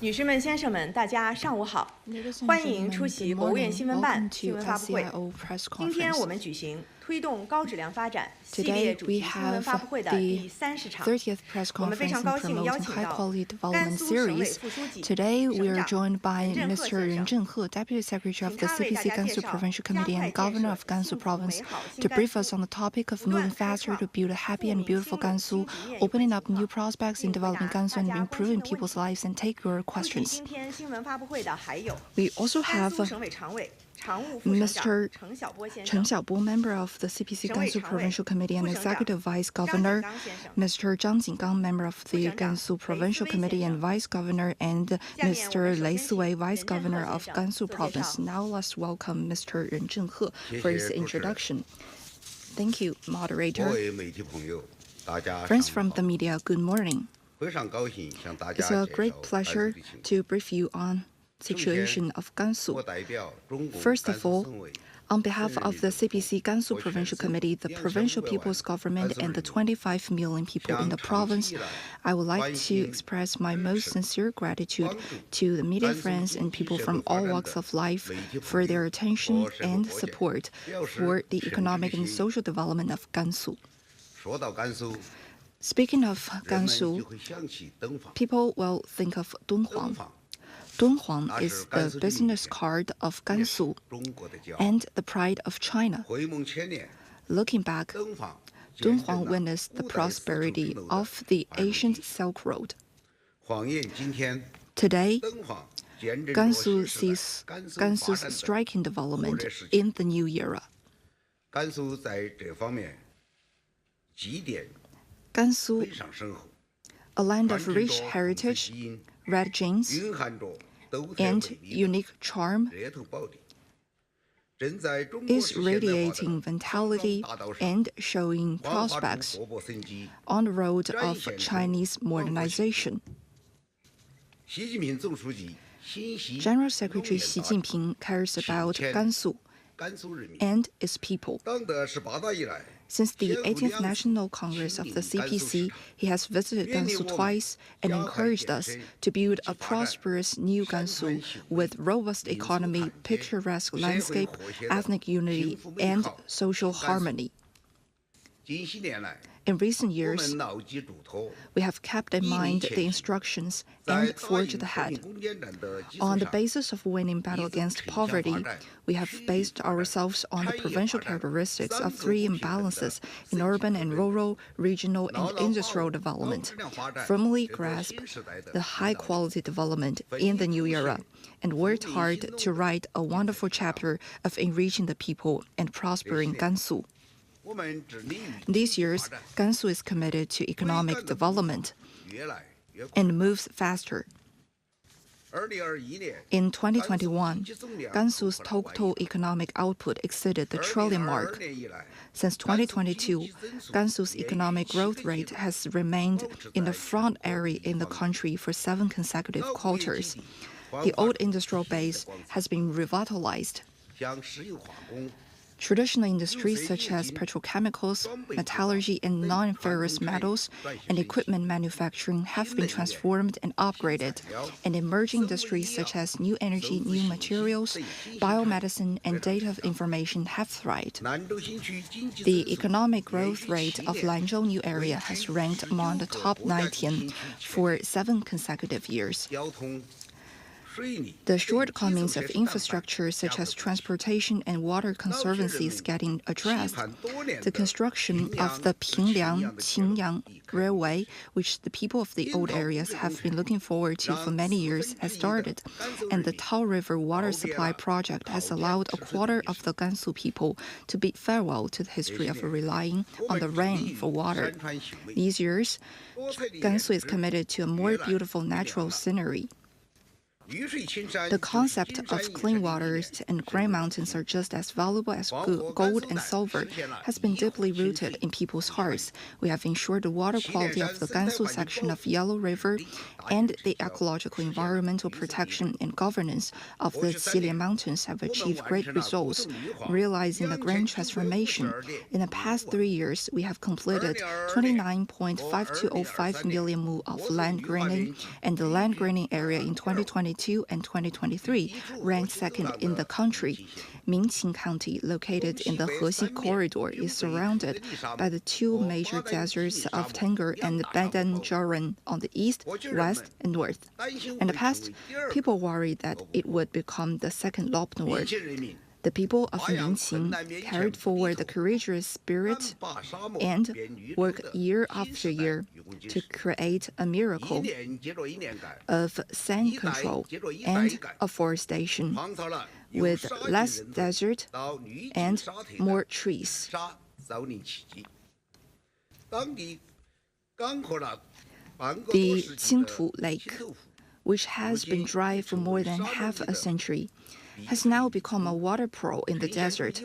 女士们、先生们，大家上午好！欢迎出席国务院新闻办新闻发布会。今天我们举行推动高质量发展系列主题新闻发布会的第30场。我们非常高兴邀请到甘肃省委副书记、省长 Ren Zhenhe, Deputy Secretary of the CPC Gansu Provincial Committee and Governor of Gansu Province, to brief us on the topic of moving faster to build a happy and beautiful Gansu, opening up new prospects in developing Gansu and improving people's lives, and take your questions. We also have Mr. Chen Xiaobo, member of the CPC Gansu Provincial Committee and Executive Vice Governor, Mr. Zhang Jingang, member of the Gansu Provincial Committee and Vice Governor, and Mr. Lei Siwei, Vice Governor of Gansu Province. Now let's welcome Mr. Ren Zhenhe for his introduction. Thank you, moderator. Friends from the media, good morning. It's a great pleasure to brief you on situation of Gansu. First of all, on behalf of the CPC Gansu Provincial Committee, the provincial people's government, and the 25 million people in the province, I would like to express my most sincere gratitude to the media friends and people from all walks of life for their attention and support for the economic and social development of Gansu. Speaking of Gansu, people will think of Dunhuang. Dunhuang is the business card of Gansu and the pride of China. Looking back, Dunhuang witnessed the prosperity of the ancient Silk Road. Today, Gansu sees Gansu's striking development in the new era. Gansu, a land of rich heritage, red genes, and unique charm, is radiating vitality and showing prospects on the road of Chinese modernization. General Secretary Xi Jinping cares about Gansu and its people. Since the 18th National Congress of the CPC, he has visited Gansu twice and encouraged us to build a prosperous new Gansu with robust economy, picturesque landscape, ethnic unity, and social harmony. In recent years, we have kept in mind the instructions and forged ahead. On the basis of winning battle against poverty, we have based ourselves on the provincial characteristics of three imbalances in urban and rural, regional, and industrial development, firmly grasped the high-quality development in the new era, and worked hard to write a wonderful chapter of enriching the people and prospering Gansu. These years, Gansu is committed to economic development and moves faster. In 2021, Gansu's total economic output exceeded the trillion mark. Since 2022, Gansu's economic growth rate has remained in the front area in the country for 7 consecutive quarters. The old industrial base has been revitalized. Traditional industries such as petrochemicals, metallurgy, and non-ferrous metals, and equipment manufacturing have been transformed and upgraded, and emerging industries such as new energy, new materials, biomedicine, and data information have thrived. The economic growth rate of Lanzhou New Area has ranked among the top 19 for 7 consecutive years. The shortcomings of infrastructure such as transportation and water conservancy is getting addressed. The construction of the Pingliang-Qingyang Railway, which the people of the old areas have been looking forward to for many years, has started, and the Tao River water supply project has allowed a quarter of the Gansu people to bid farewell to the history of relying on the rain for water. These years, Gansu is committed to a more beautiful natural scenery. The concept of clean waters and green mountains are just as valuable as gold and silver has been deeply rooted in people's hearts. We have ensured the water quality of the Gansu section of Yellow River and the ecological environmental protection and governance of the Xilian Mountains have achieved great results, realizing the green transformation. In the past 3 years, we have completed 29.5205 million mu of land greening, and the land greening area in 2022 and 2023 ranked second in the country. Minqing County, located in the Hexi corridor, is surrounded by the two major deserts of Tengger and Badan-Jaran on the east, west, and north. In the past, people worried that it would become the second Lopnor. The people of Minqing carried forward the courageous spirit and worked year after year to create a miracle of sand control and afforestation, with less desert and more trees. The Qingtu Lake, which has been dry for more than half a century, has now become a water pearl in the desert,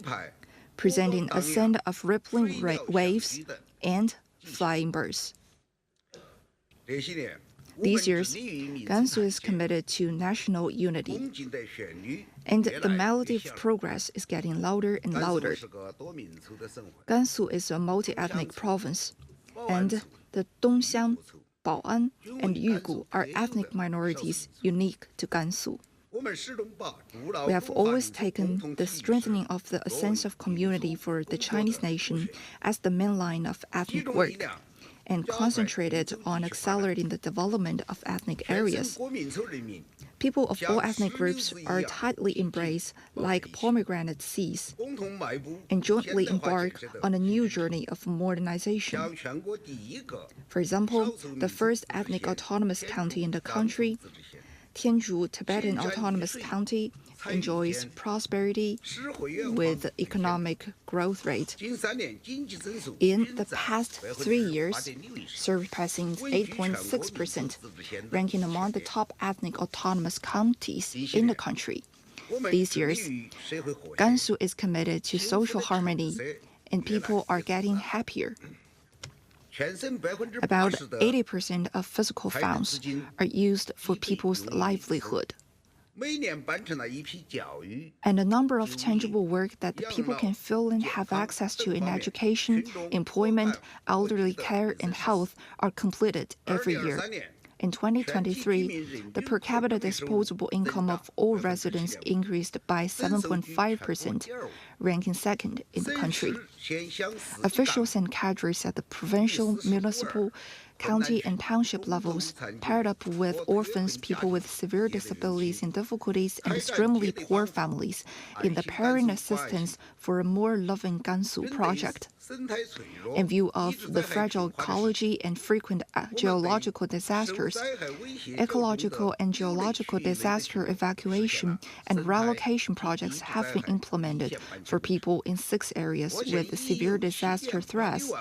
presenting a scene of rippling waves and flying birds. These years, Gansu is committed to national unity, and the melody of progress is getting louder and louder. Gansu is a multi-ethnic province, and the Dongxiang, Bao'an, and Yugu are ethnic minorities unique to Gansu. We have always taken the strengthening of the sense of community for the Chinese nation as the main line of ethnic work, and concentrated on accelerating the development of ethnic areas. People of all ethnic groups are tightly embraced like pomegranate seeds and jointly embark on a new journey of modernization. For example, the first ethnic autonomous county in the country, Tianzhu Tibetan Autonomous County, enjoys prosperity with economic growth rate. In the past 3 years, surpassing 8.6%, ranking among the top ethnic autonomous counties in the country. These years, Gansu is committed to social harmony, and people are getting happier. About 80% of physical funds are used for people's livelihood. And a number of tangible work that the people can feel and have access to in education, employment, elderly care, and health are completed every year. In 2023, the per capita disposable income of all residents increased by 7.5%, ranking second in the country. Officials and cadres at the provincial, municipal, county, and township levels, paired up with orphans, people with severe disabilities and difficulties, and extremely poor families, in the parent assistance for a more loving Gansu project. In view of the fragile ecology and frequent geological disasters, ecological and geological disaster evacuation and relocation projects have been implemented for people in 6 areas with severe disaster threats.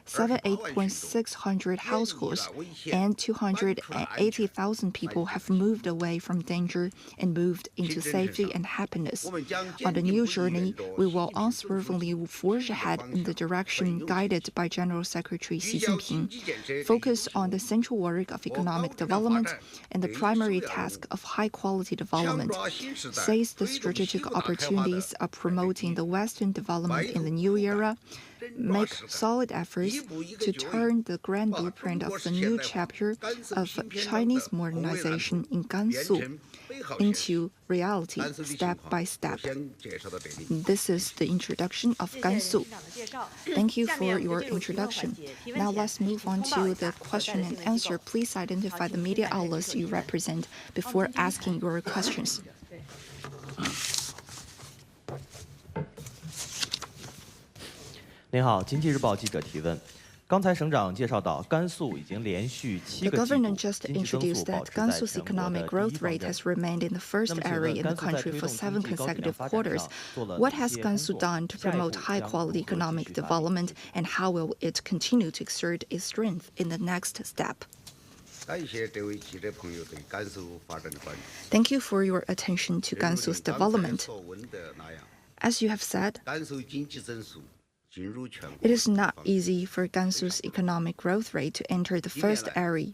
78,600 households and 280,000 people have moved away from danger and moved into safety and happiness. On the new journey, we will unswervingly forge ahead in the direction guided by General Secretary Xi Jinping, focus on the central work of economic development and the primary task of high-quality development, seize the strategic opportunities of promoting the Western development in the new era, make solid efforts to turn the grand blueprint of the new chapter of Chinese modernization in Gansu into reality step by step. This is the introduction of Gansu. Thank you for your introduction. Now let's move on to the question and answer. Please identify the media outlets you represent before asking your questions. 您好，经济日报记者提问。刚才省长介绍到，甘肃已经连续7 The 个季 government 度 just 经济增 introduced 速保 that 持在 Gansu's 全国 economic 的第一 growth 防 rate 线。 has remained in the 那 first 么请 area 问， in 甘 the 肃在 country 推 for 动 7 经济高质量 consecutive 发展 quarters. 上做了 What 哪 has 些工 Gansu 作？ done to 下一 promote 步 high 将如 quality 何继 economic 续发力？ development, and how will it continue to exert its strength in the next step? Thank you for your attention to Gansu's development. As you have said, it is not easy for Gansu's economic growth rate to enter the first era.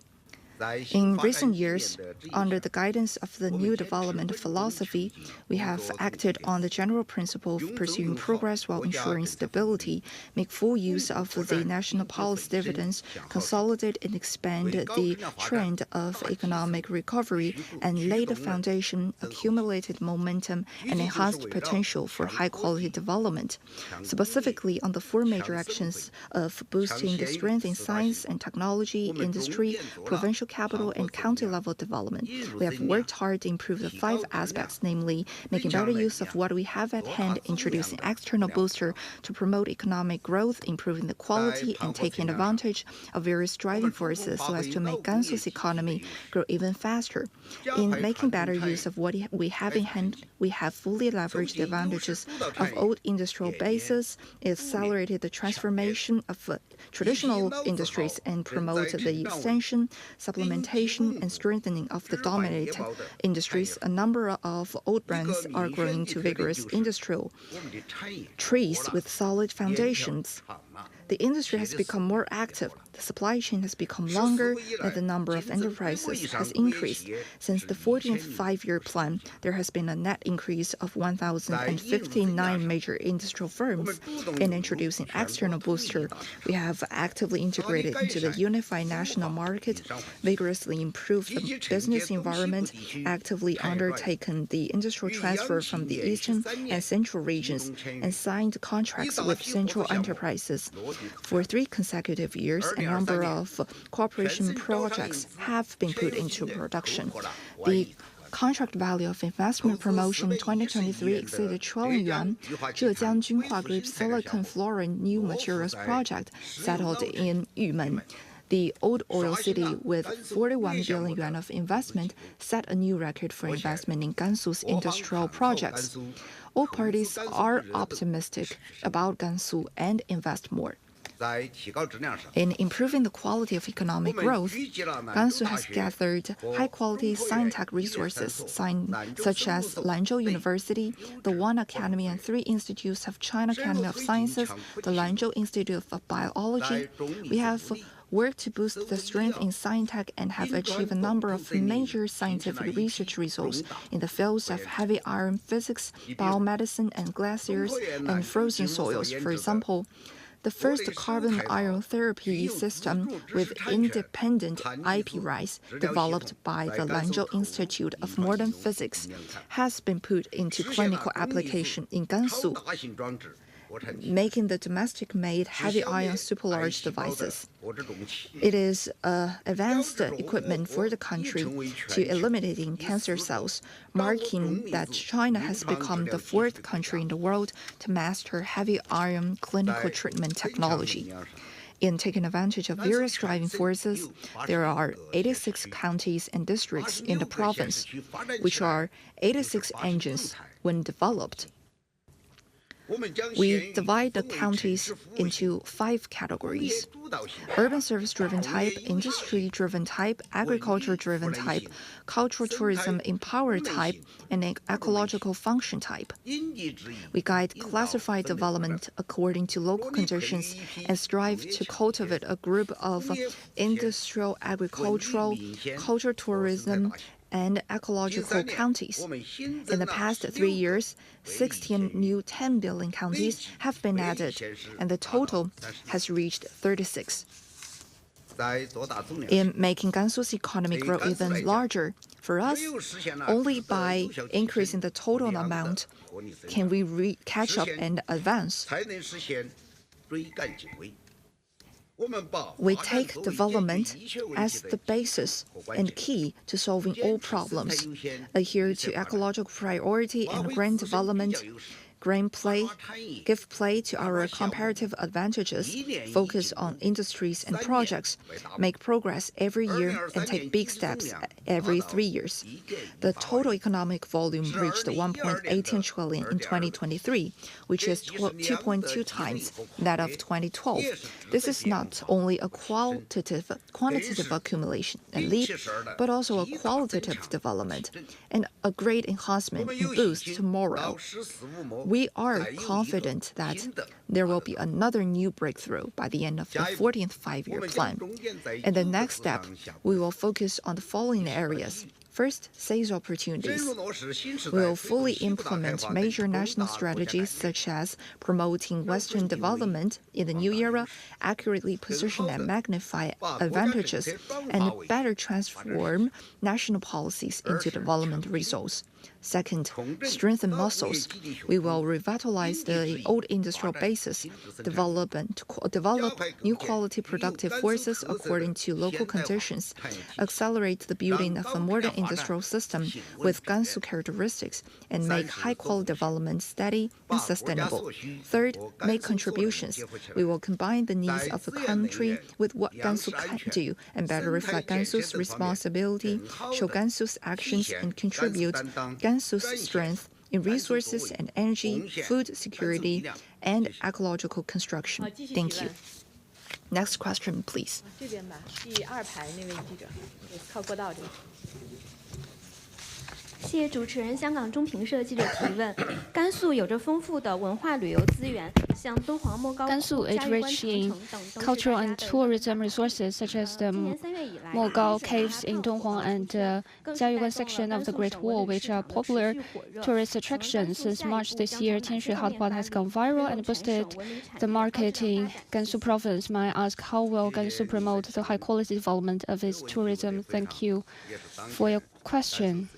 In recent years, under the guidance of the new development philosophy, we have acted on the general principle of pursuing progress while ensuring stability, make full use of the national policy dividends, consolidate and expand the trend of economic recovery, and lay the foundation, accumulated momentum, and enhanced potential for high-quality development. Specifically, on the four major actions of boosting the strength in science and technology, industry, provincial capital, and county-level development, we have worked hard to improve the five aspects, namely making better use of what we have at hand, introducing external booster to promote economic growth, improving the quality, and taking advantage of various driving forces so as to make Gansu's economy grow even faster. In making better use of what we have in hand, we have fully leveraged the advantages of old industrial bases, accelerated the transformation of traditional industries, and promoted the extension, supplementation, and strengthening of the dominant industries. A number of old brands are growing into vigorous industrial trees with solid foundations. The industry has become more active, the supply chain has become longer, and the number of enterprises has increased. Since the 14th five-year plan, there has been a net increase of 1,059 major industrial firms. In introducing external booster, we have actively integrated into the unified national market, vigorously improved the business environment, actively undertaken the industrial transfer from the eastern and central regions, and signed contracts with central enterprises. For 3 consecutive years, a number of cooperation projects have been put into production. The contract value of investment promotion 2023 exceeded trillion yuan. Zhejiang Junhua Group's silicon fluorine new materials project settled in Yumen. The old oil city with 41 billion yuan of investment set a new record for investment in Gansu's industrial projects. All parties are optimistic about Gansu and invest more. In improving the quality of economic growth, Gansu has gathered high-quality science-tech resources such as Lanzhou University, the One Academy, and 3 institutes of China Academy of Sciences, the Lanzhou Institute of Biology. We have worked to boost the strength in science-tech and have achieved a number of major scientific research results in the fields of heavy iron physics, biomedicine, and glaciers and frozen soils. For example, the first carbon ion therapy system with independent IP rights developed by the Lanzhou Institute of Modern Physics has been put into clinical application in Gansu, making the domestic-made heavy ion superlarge devices. It is advanced equipment for the country to eliminating cancer cells, marking that China has become the 4th country in the world to master heavy ion clinical treatment technology. In taking advantage of various driving forces, there are 86 counties and districts in the province, which are 86 engines when developed. We divide the counties into 5 categories: urban service-driven type, industry-driven type, agriculture-driven type, cultural tourism empowered type, and ecological function type. We guide classified development according to local conditions and strive to cultivate a group of industrial, agricultural, cultural tourism, and ecological counties. In the past 3 years, 16 new 10 billion counties have been added, and the total has reached 36. In making Gansu's economy grow even larger, for us, only by increasing the total amount can we catch up and advance. We take development as the basis and key to solving all problems, adhere to ecological priority and grand development, give play to our comparative advantages, focus on industries and projects, make progress every year, and take big steps every 3 years. The total economic volume reached 1.18 trillion in 2023, which is 2.2 times that of 2012. This is not only a quantitative accumulation and leap, but also a qualitative development and a great enhancement and boost to morale. We are confident that there will be another new breakthrough by the end of the 14th five-year plan. In the next step, we will focus on the following areas. First, seize opportunities. We will fully implement major national strategies such as promoting Western development in the new era, accurately position and magnify advantages, and better transform national policies into development results. Second, strengthen muscles. We will revitalize the old industrial bases, develop new quality productive forces according to local conditions, accelerate the building of a modern industrial system with Gansu characteristics, and make high-quality development steady and sustainable. Third, make contributions. We will combine the needs of the country with what Gansu can do and better reflect Gansu's responsibility, show Gansu's actions, and contribute Gansu's strength in resources and energy, food security, and ecological construction. Thank you. Next question, please. 这边吧，第二排那位记者，靠过道这个。 谢谢主持人。香港中评社记者提问：甘肃有着丰富的文化旅游资源，像敦煌、莫高窟、嘉峪关长城等都是 cultural and tourism resources such as the Mogao caves in Dunhuang and Jiayuguan section of the Great Wall, which are popular tourist attractions. Since March this year, Tianshui hotpot has gone viral and boosted the market in Gansu Province. May I ask, how will Gansu promote the high-quality development of its tourism? Thank you for your question.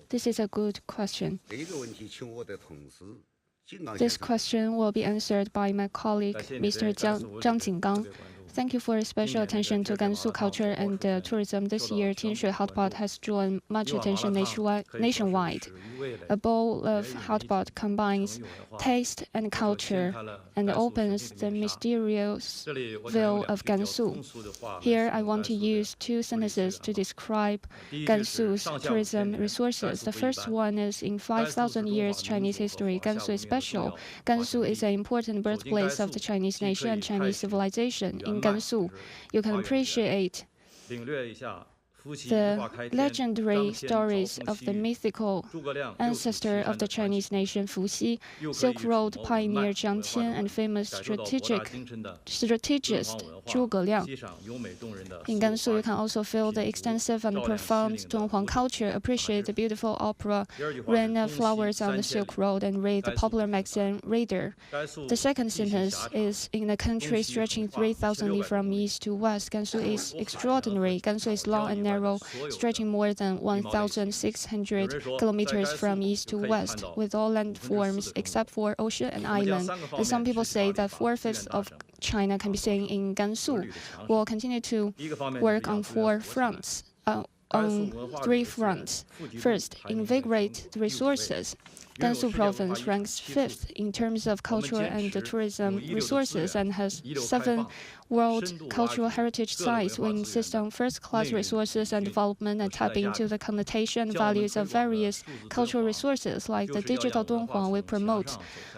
This is a good question. This question will be answered by my colleague, Mr. Zhang Jinggang. Thank you for your special attention to Gansu culture and tourism. This year, Tianshui hotpot has drawn much attention nationwide. A bowl of hotpot combines taste and culture and opens the mysterious veil of Gansu. Here, I want to use two sentences to describe Gansu's tourism resources. The first one is, in 5,000 years Chinese history, Gansu is special. Gansu is an important birthplace of the Chinese nation and Chinese civilization. In Gansu, you can appreciate the legendary stories of the mythical ancestor of the Chinese nation, Fuxi, Silk Road pioneer Jiang Qian, and famous strategist Zhuge Liang. In Gansu, you can also feel the extensive and profound Dunhuang culture, appreciate the beautiful opera Ren Flowers on the Silk Road, and read the popular magazine Reader. The second sentence is, in a country stretching 3,000 li from east to west, Gansu is extraordinary. Gansu is long and narrow, stretching more than 1,600 kilometers from east to west, with all landforms except for ocean and island. And some people say that 4/5 of China can be seen in Gansu. We'll continue to work on three fronts. First, invigorate the resources. Gansu Province ranks 5th in terms of cultural and tourism resources and has 7 World Cultural Heritage Sites. We insist on first-class resources and development and tap into the connotation and values of various cultural resources, like the digital Dunhuang we promote.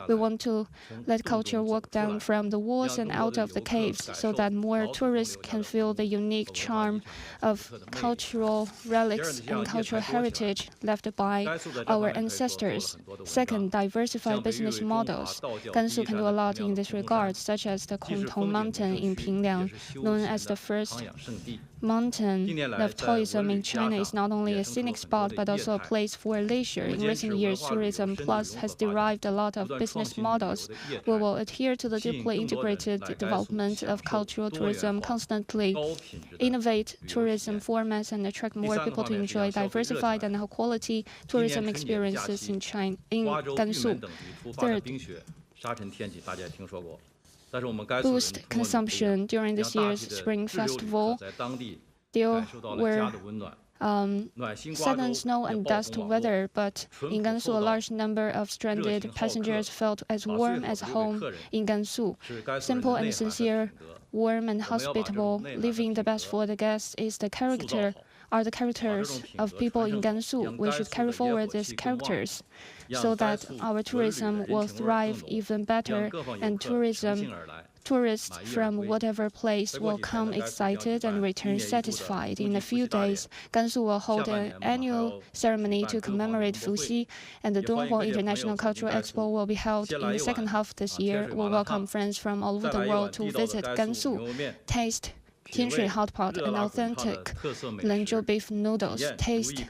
We want to let culture walk down from the walls and out of the caves so that more tourists can feel the unique charm of cultural relics and cultural heritage left by our ancestors. Second, diversify business models. Gansu can do a lot in this regard, such as the Kongtong Mountain in Pingliang, known as the first mountain of tourism in China, is not only a scenic spot but also a place for leisure. In recent years, Tourism Plus has derived a lot of business models. We will adhere to the deeply integrated development of cultural tourism, constantly innovate tourism formats, and attract more people to enjoy diversified and high-quality tourism experiences in Gansu. Third, boost consumption. During this year's Spring Festival, there were sudden snow and dust weather, but in Gansu, a large number of stranded passengers felt as warm as home in Gansu. Simple and sincere, warm and hospitable, leaving the best for the guests is the characters of people in Gansu. We should carry forward these characters so that our tourism will thrive even better, and tourists from whatever place will come excited and return satisfied. In a few days, Gansu will hold an annual ceremony to commemorate Fuxi, and the Dunhuang International Cultural Expo will be held in the second half of this year. We'll welcome friends from all over the world to visit Gansu, taste Tianshui hot pot and authentic Lenzhou beef noodles. Taste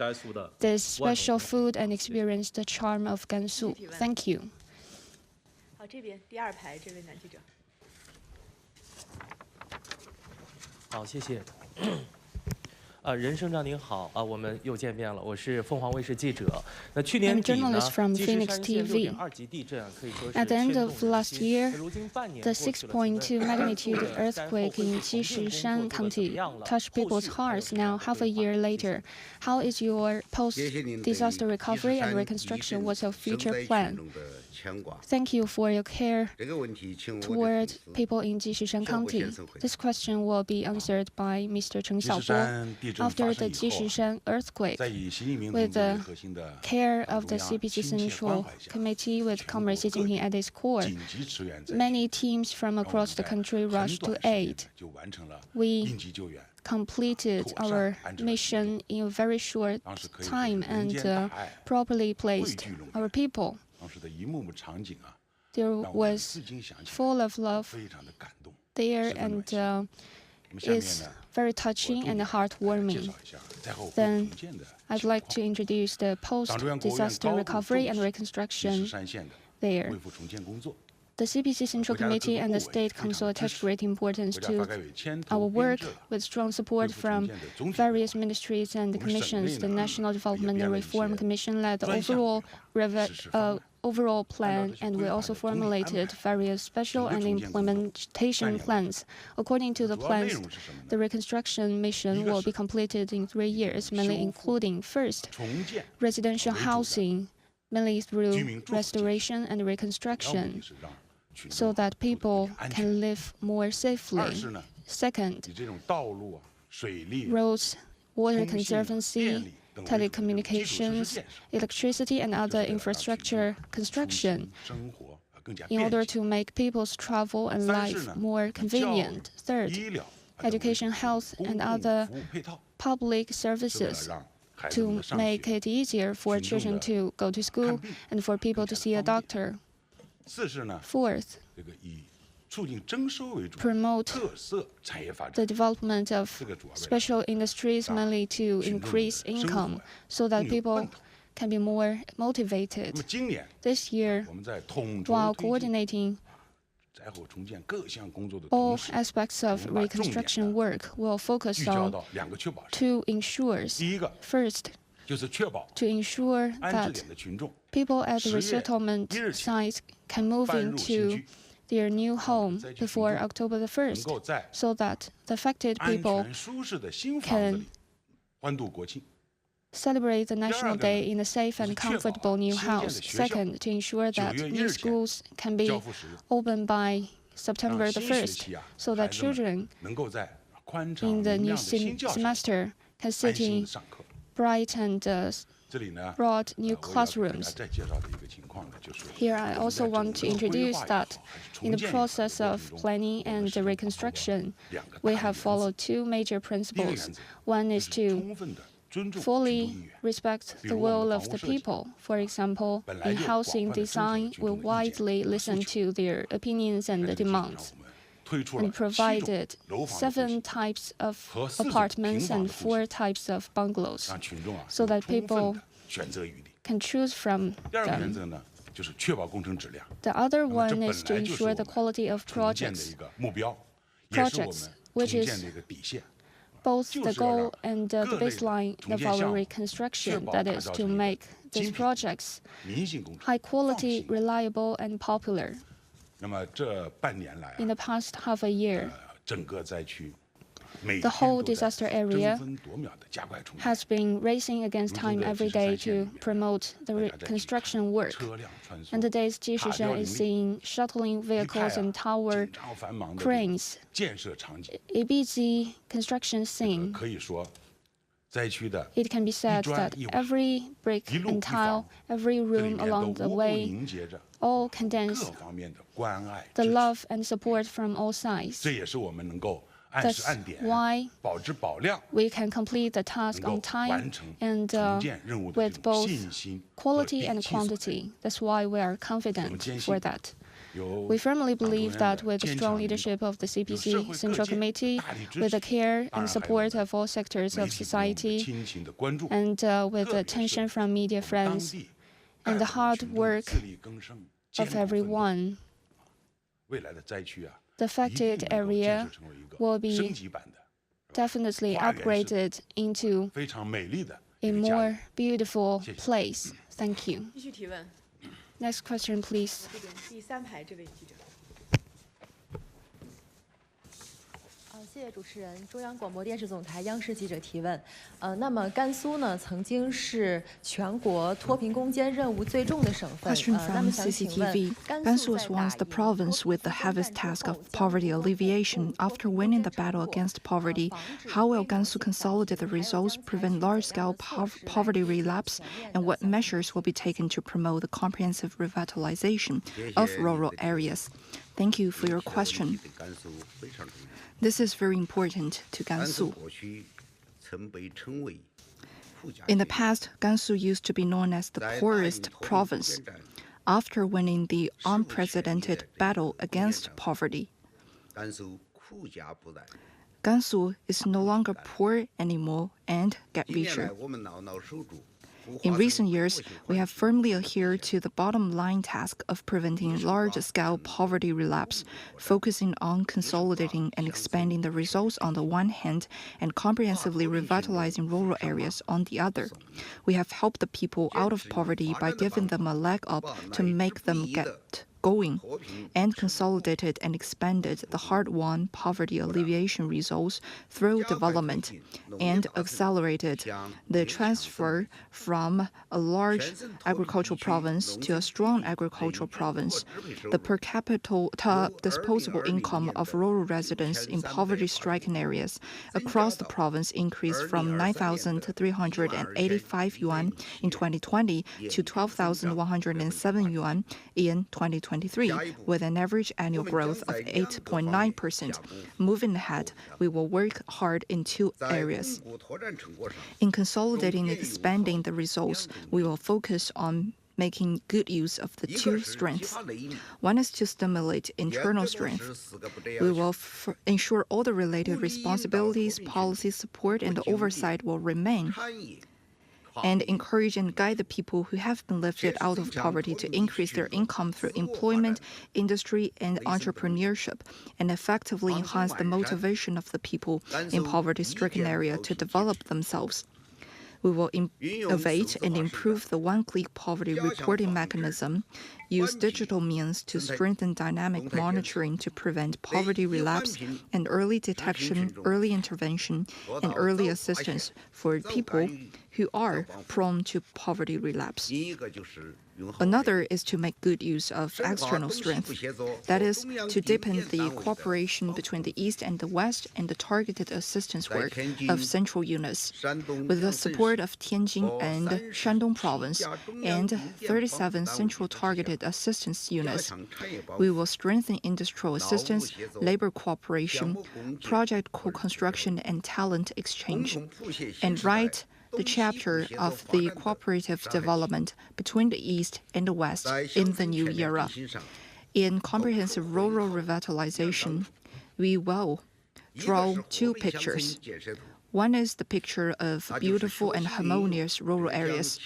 this special food and experience the charm of Gansu. Thank you. 好，这边第二排这位男记者。好，谢谢。任省长您好啊，我们又见面了，我是凤凰卫视记者。那去年底呢，积石山县6.2级地震可以说是 At the end of last year, the 6.2 magnitude earthquake in Jishishan County touched people's hearts. Now, half a year later, how is your post-disaster recovery and reconstruction? What's your future plan? Thank you for your care toward people in Jishishan County. This question will be answered by Mr. Cheng Xiaobo. After the Jishishan earthquake, with the care of the CPC Central Committee with Comrade Xi Jinping at its core, many teams from across the country rushed to aid. We completed our mission in a very short time and properly placed our people. There was full of love there, and it's very touching and heartwarming. Then I'd like to introduce the post-disaster recovery and reconstruction there. The CPC Central Committee and the State Council attach great importance to our work with strong support from various ministries and commissions. The National Development and Reform Commission led the overall plan, and we also formulated various special and implementation plans. According to the plans, the reconstruction mission will be completed in 3 years, mainly including, first, residential housing, mainly through restoration and reconstruction, so that people can live more safely. Second, roads, water conservancy, telecommunications, electricity, and other infrastructure construction in order to make people's travel and life more convenient. Third, education, health, and other public services to make it easier for children to go to school and for people to see a doctor. Fourth, promote the development of special industries, mainly to increase income, so that people can be more motivated. This year, while coordinating all aspects of reconstruction work, will focus on two ensures. First, to ensure that people at the resettlement sites can move into their new home before October the 1st, so that the affected people can celebrate the National Day in a safe and comfortable new house. Second, to ensure that new schools can be opened by September the 1st, so that children in the new semester can sit in bright and broad new classrooms. Here I also want to introduce that in the process of planning and the reconstruction, we have followed two major principles. One is to fully respect the will of the people. For example, in housing design, we widely listen to their opinions and demands, and provided 7 types of apartments and 4 types of bungalows, so that people can choose from them. The other one is to ensure the quality of projects, which is both the goal and the baseline of our reconstruction, that is, to make these projects high quality, reliable, and popular. In the past half a year, The whole disaster area has been racing against time every day to promote the reconstruction work. And today's Jishishan is seeing shuttling vehicles and tower cranes. A busy construction scene. It can be said that every brick and tile, every room along the way, all condense the love and support from all sides. That's why we can complete the task on time and with both quality and quantity. That's why we are confident for that. We firmly believe that with the strong leadership of the CPC Central Committee, with the care and support of all sectors of society, and with the attention from media friends, and the hard work of everyone, the affected area will be definitely upgraded into a more beautiful place. Thank you. Next question, please. 第3排这位记者。谢谢主持人，中央广播电视总台央视记者提问。那么甘肃呢，曾经是全国脱贫攻坚任务最重的省份。Question from CCTV. Gansu was once the province with the heaviest task of poverty alleviation. After winning the battle against poverty, how will Gansu consolidate the results, prevent large-scale poverty relapse, and what measures will be taken to promote the comprehensive revitalization of rural areas? Thank you for your question. This is very important to Gansu. In the past, Gansu used to be known as the poorest province. After winning the unprecedented battle against poverty, Gansu is no longer poor anymore and get richer. In recent years, we have firmly adhered to the bottom-line task of preventing large-scale poverty relapse, focusing on consolidating and expanding the results on the one hand and comprehensively revitalizing rural areas on the other. We have helped the people out of poverty by giving them a leg up to make them get going, and consolidated and expanded the hard-won poverty alleviation results through development, and accelerated the transfer from a large agricultural province to a strong agricultural province. The per capita disposable income of rural residents in poverty-stricken areas across the province increased from 9,385 yuan in 2020 to 12,107 yuan in 2023, with an average annual growth of 8.9%. Moving ahead, we will work hard in two areas. In consolidating and expanding the results, we will focus on making good use of the two strengths. One is to stimulate internal strength. We will ensure all the related responsibilities, policy support, and oversight will remain, and encourage and guide the people who have been lifted out of poverty to increase their income through employment, industry, and entrepreneurship, and effectively enhance the motivation of the people in poverty-stricken area to develop themselves. We will innovate and improve the one-click poverty reporting mechanism, use digital means to strengthen dynamic monitoring to prevent poverty relapse, and early detection, early intervention, and early assistance for people who are prone to poverty relapse. Another is to make good use of external strength. That is, to deepen the cooperation between the East and the West and the targeted assistance work of central units. With the support of Tianjin and Shandong Province and 37 central targeted assistance units, we will strengthen industrial assistance, labor cooperation, project co-construction, and talent exchange, and write the chapter of the cooperative development between the East and the West in the new era. In comprehensive rural revitalization, we will draw two pictures. One is the picture of beautiful and harmonious rural areas.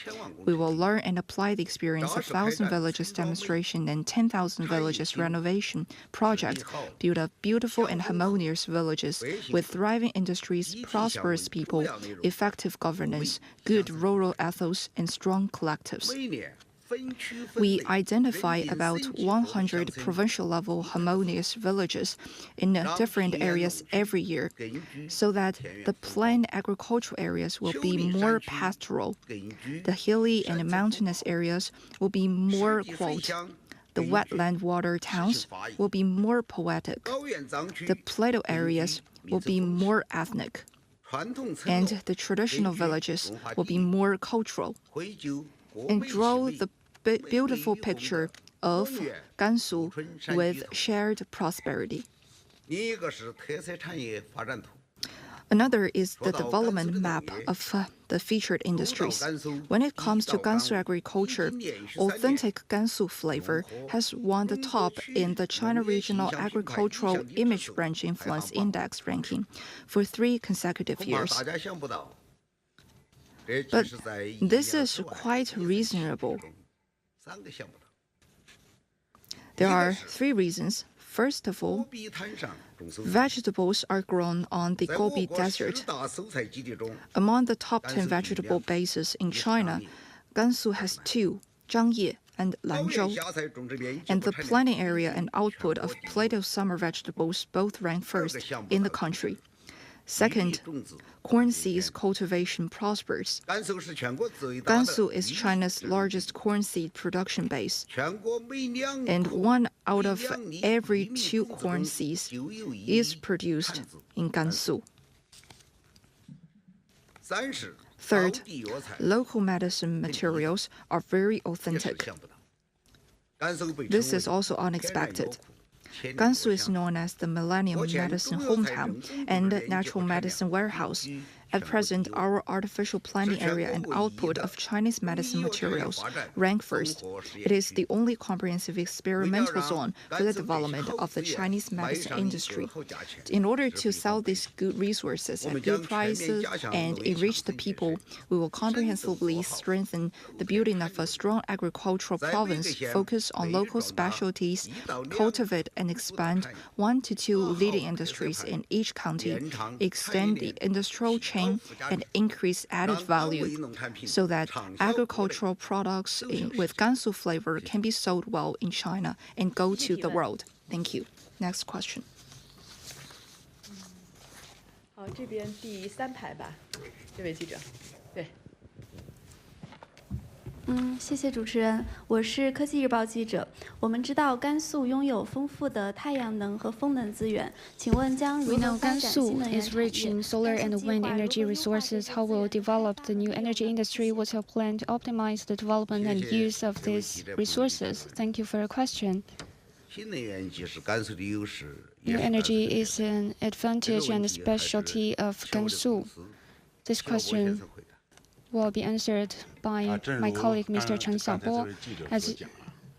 We will learn and apply the experience of 1,000 villages demonstration and 10,000 villages renovation project, build up beautiful and harmonious villages with thriving industries, prosperous people, effective governance, good rural ethos, and strong collectives. We identify about 100 provincial-level harmonious villages in different areas every year, so that the planned agricultural areas will be more pastoral. The hilly and mountainous areas will be more quote. The wetland water towns will be more poetic. The plateau areas will be more ethnic. And the traditional villages will be more cultural. And draw the beautiful picture of Gansu with shared prosperity. Another is the development map of the featured industries. When it comes to Gansu agriculture, authentic Gansu flavor has won the top in the China Regional Agricultural Image Branch Influence Index ranking for 3 consecutive years. But this is quite reasonable. There are 3 reasons. First of all, vegetables are grown on the Gobi Desert. Among the top 10 vegetable bases in China, Gansu has 2, Zhangye and Lanzhou. And the planting area and output of plateau summer vegetables both rank first in the country. Second, corn seeds cultivation prospers. Gansu is China's largest corn seed production base, and 1 out of every 2 corn seeds is produced in Gansu. Third, local medicine materials are very authentic. This is also unexpected. Gansu is known as the Millennium Medicine Hometown and Natural Medicine Warehouse. At present, our artificial planting area and output of Chinese medicine materials rank first. It is the only comprehensive experimental zone for the development of the Chinese medicine industry. In order to sell these good resources at good prices and enrich the people, we will comprehensively strengthen the building of a strong agricultural province, focus on local specialties, cultivate and expand 1 to 2 leading industries in each county, extend the industrial chain, and increase added value so that agricultural products with Gansu flavor can be sold well in China and go to the world. Thank you. Next question. 好，这边第3排吧，这位记者，对。谢谢主持人，我是科技日报记者。我们知道甘肃拥有丰富的太阳能和风能资源，请问将如何发展新能源产业？ We know Gansu is rich in solar and wind energy resources. How will develop the new energy industry? What's your plan to optimize the development and use of these resources? Thank you for your question. New energy is an advantage and a specialty of Gansu. This question will be answered by my colleague, Mr. Chen Xiaobo. As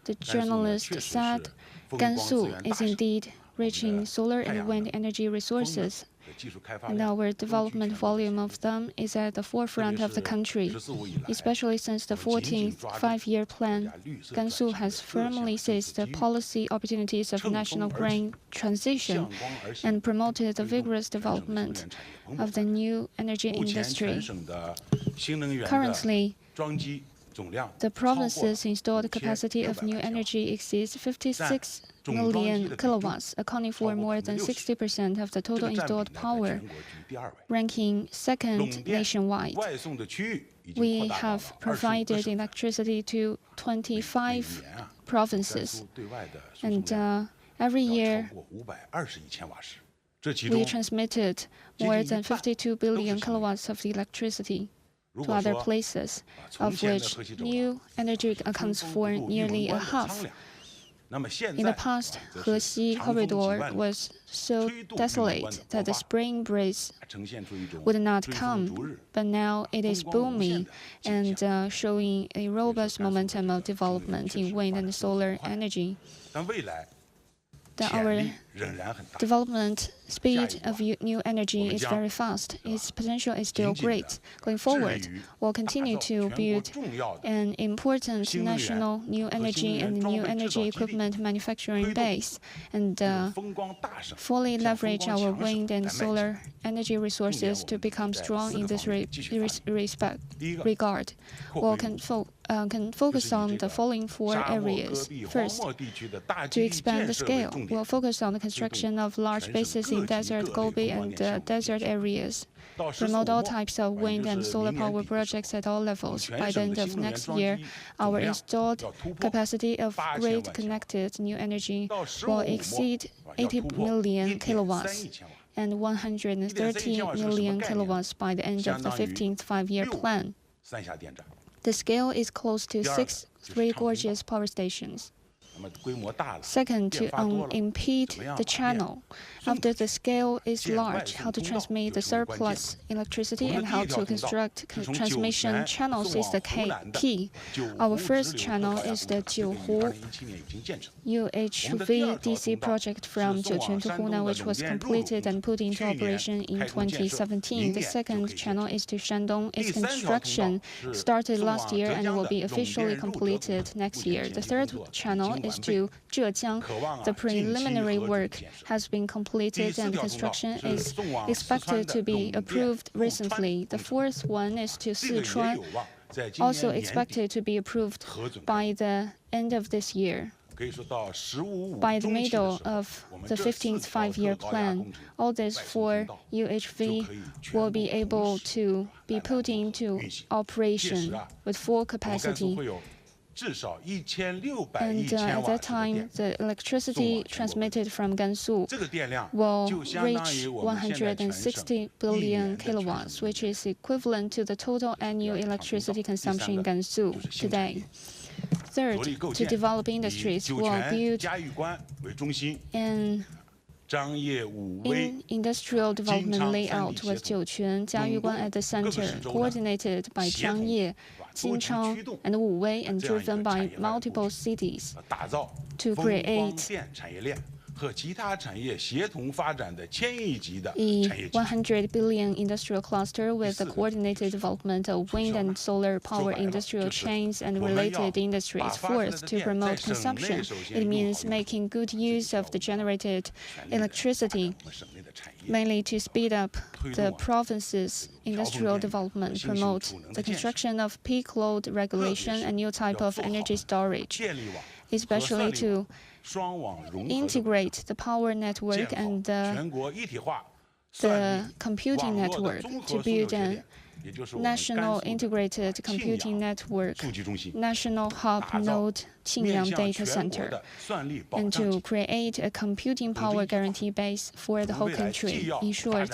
the journalist said, Gansu is indeed rich in solar and wind energy resources, and our development volume of them is at the forefront of the country. Especially since the 14th five-year plan, Gansu has firmly seized the policy opportunities of national green transition and promoted the vigorous development of the new energy industry. Currently, the province's installed capacity of new energy exceeds 56 million kilowatts, accounting for more than 60% of the total installed power, ranking second nationwide. We have provided electricity to 25 provinces, and every year we transmitted more than 52 billion kilowatts of electricity to other places, of which new energy accounts for nearly a half. In the past, Hexi corridor was so desolate that the spring breeze would not come, but now it is booming and showing a robust momentum of development in wind and solar energy. Our development speed of new energy is very fast. Its potential is still great. Going forward, we'll continue to build an important national new energy and new energy equipment manufacturing base and fully leverage our wind and solar energy resources to become strong in this regard. We'll can focus on the following 4 areas. First, to expand the scale, we'll focus on the construction of large bases in desert, Gobi, and desert areas. Promote all types of wind and solar power projects at all levels. By the end of next year, our installed capacity of grid-connected new energy will exceed 80 million kilowatts and 130 million kilowatts by the end of the 15th five-year plan. The scale is close to 6 three-gorges power stations. Second, to unimpede the channel. After the scale is large, how to transmit the surplus electricity and how to construct transmission channels is the key. Our first channel is the Jiuhu UHV DC project from Jiuquan to Hunan, which was completed and put into operation in 2017. The second channel is to Shandong. Its construction started last year and will be officially completed next year. The third channel is to Zhejiang. The preliminary work has been completed and construction is expected to be approved recently. The fourth one is to Sichuan, also expected to be approved by the end of this year. By the middle of the 15th five-year plan, all this for UHV will be able to be put into operation with full capacity. And at that time, the electricity transmitted from Gansu will reach 160 billion kilowatts, which is equivalent to the total annual electricity consumption in Gansu today. Third, to develop industries, we'll build an industrial development layout with Jiuquan, Jiayuguan at the center, coordinated by Jiangye, Jinchang, and Wuwei, and driven by multiple cities to create a 100 billion industrial cluster with the coordinated development of wind and solar power industrial chains and related industries. Fourth, to promote consumption. It means making good use of the generated electricity, mainly to speed up the province's industrial development, promote the construction of peak load regulation and new type of energy storage, especially to integrate the power network and the computing network to build a national integrated computing network, national hub node Qingyang data center, and to create a computing power guarantee base for the whole country. In short,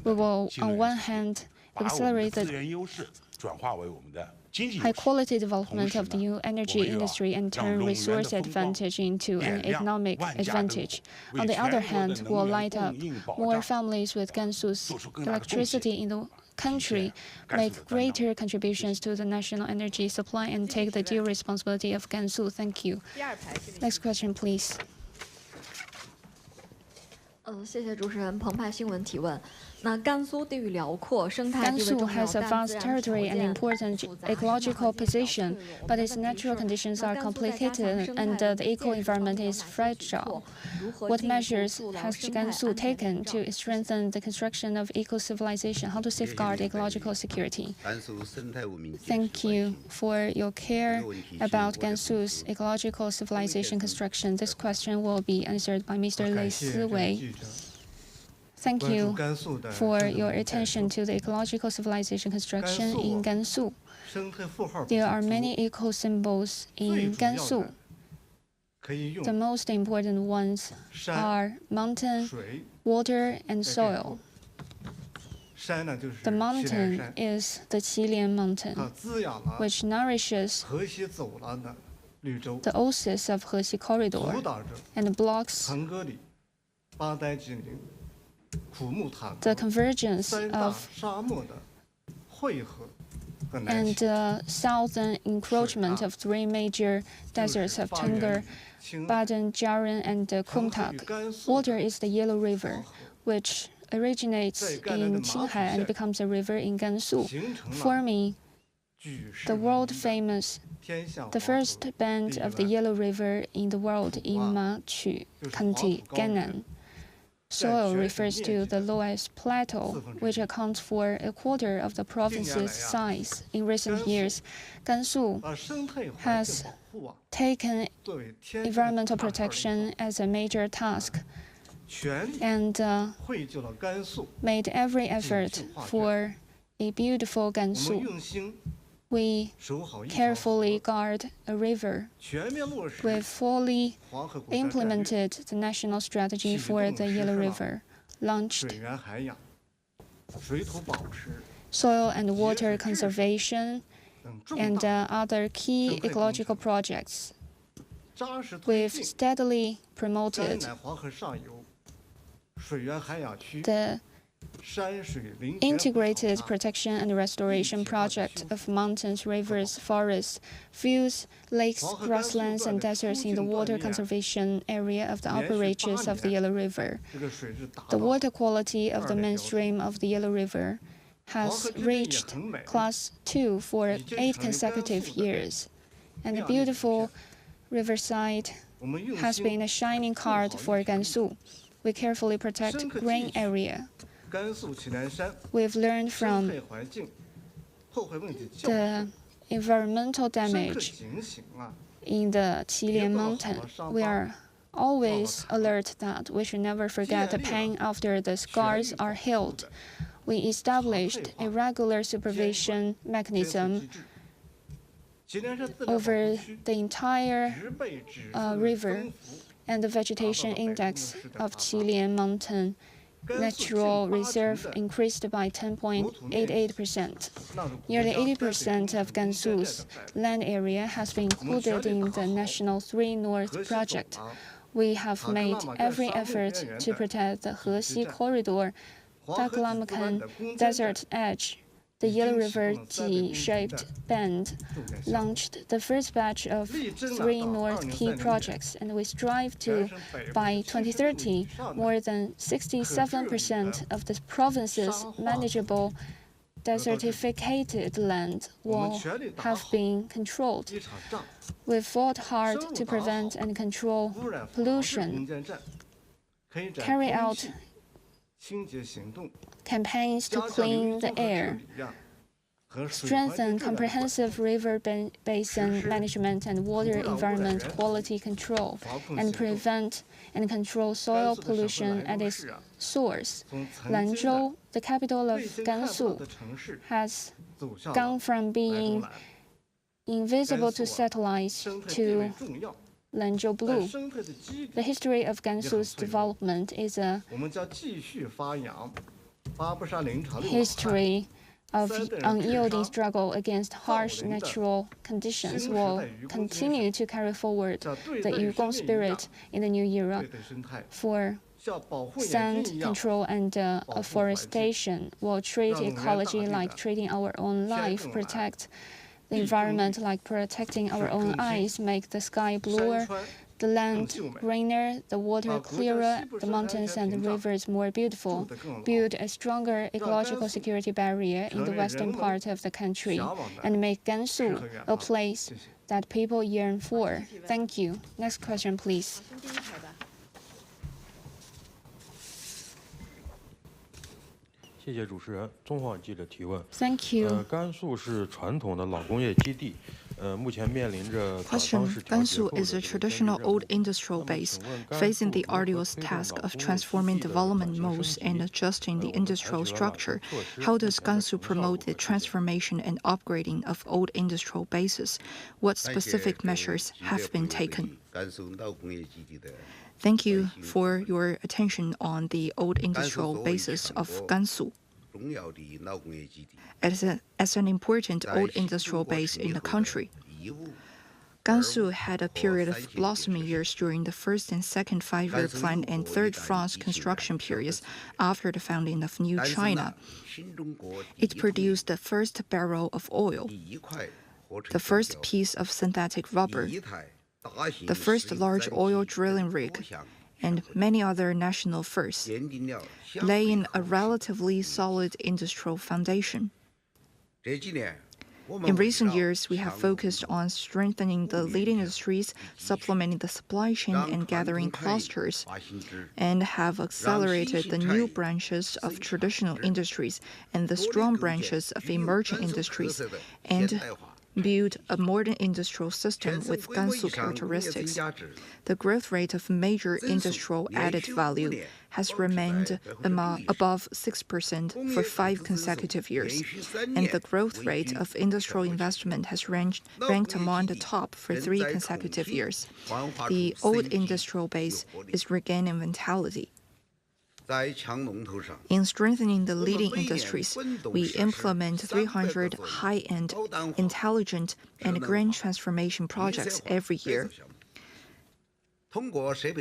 we will, on one hand, accelerate the high-quality development of the new energy industry and turn resource advantage into an economic advantage. On the other hand, we'll light up more families with Gansu's electricity in the country, make greater contributions to the national energy supply, and take the due responsibility of Gansu. Thank you. Next question, please. 谢谢主持人。澎湃新闻提问。那甘肃地域辽阔，生态地位重要， has a vast territory and important ecological position, but its natural conditions are complicated and the eco-environment is fragile. What measures has Gansu taken to strengthen the construction of eco-civilization? How to safeguard ecological security? Thank you for your care about Gansu's ecological civilization construction. This question will be answered by Mr. Lei Siwei. Thank you for your attention to the ecological civilization construction in Gansu. There are many eco-symbols in Gansu. The most important ones are mountain, water, and soil. The mountain is the Qilian Mountain, which nourishes the oasis of Hexi Corridor and blocks the convergence of and southern encroachment of three major deserts of Tengger, Baden, Jiaren, and Kumtak. Water is the Yellow River, which originates in Qinghai and becomes a river in Gansu, forming the world-famous, the first bend of the Yellow River in the world in Machu County, Gannan. Soil refers to the lowest plateau, which accounts for a quarter of the province's size. In recent years, Gansu has taken environmental protection as a major task and made every effort for a beautiful Gansu. We carefully guard a river. We've fully implemented the national strategy for the Yellow River, launched soil and water conservation, and other key ecological projects. We've steadily promoted the integrated protection and restoration project of mountains, rivers, forests, fields, lakes, grasslands, and deserts in the water conservation area of the upper reaches of the Yellow River. The water quality of the mainstream of the Yellow River has reached Class 2 for 8 consecutive years, and the beautiful riverside has been a shining card for Gansu. We carefully protect green area. We've learned from the environmental damage in the Qilian Mountain. We are always alert that we should never forget the pain after the scars are healed. We established a regular supervision mechanism over the entire river, and the vegetation index of Qilian Mountain Natural Reserve increased by 10.88%. Nearly 80% of Gansu's land area has been included in the National 3 North project. We have made every effort to protect the Hexi Corridor, Taklamakan Desert Edge, the Yellow River G-shaped bend, launched the first batch of 3 North key projects, and we strive to, by 2030, more than 67% of the province's manageable desertificated land will have been controlled. We've fought hard to prevent and control pollution, carry out campaigns to clean the air, strengthen comprehensive river basin management and water environment quality control, and prevent and control soil pollution at its source. Lanzhou, the capital of Gansu, has gone from being invisible to satellite to Lanzhou Blue. The history of Gansu's development is a history of unyielding struggle against harsh natural conditions. Will continue to carry forward the Yugong spirit in the new era for sand control and afforestation. Will treat ecology like treating our own life, protect the environment like protecting our own eyes, make the sky bluer, the land greener, the water clearer, the mountains and the rivers more beautiful, build a stronger ecological security barrier in the western part of the country, and make Gansu a place that people yearn for. Thank you. Next question, please. Thank you. Question. Gansu is a traditional old industrial base, facing the arduous task of transforming development modes and adjusting the industrial structure. How does Gansu promote the transformation and upgrading of old industrial bases? What specific measures have been taken? Thank you for your attention on the old industrial bases of Gansu. As an important old industrial base in the country, Gansu had a period of blossoming years during the first and second five-year plan and third France construction periods after the founding of New China. It produced the first barrel of oil, the first piece of synthetic rubber, the first large oil drilling rig, and many other national firsts, laying a relatively solid industrial foundation. In recent years, we have focused on strengthening the leading industries, supplementing the supply chain and gathering clusters, and have accelerated the new branches of traditional industries and the strong branches of emerging industries, and build a modern industrial system with Gansu characteristics. The growth rate of major industrial added value has remained above 6% for 5 consecutive years, and the growth rate of industrial investment has ranked among the top for 3 consecutive years. The old industrial base is regaining vitality. In strengthening the leading industries, we implement 300 high-end, intelligent, and green transformation projects every year,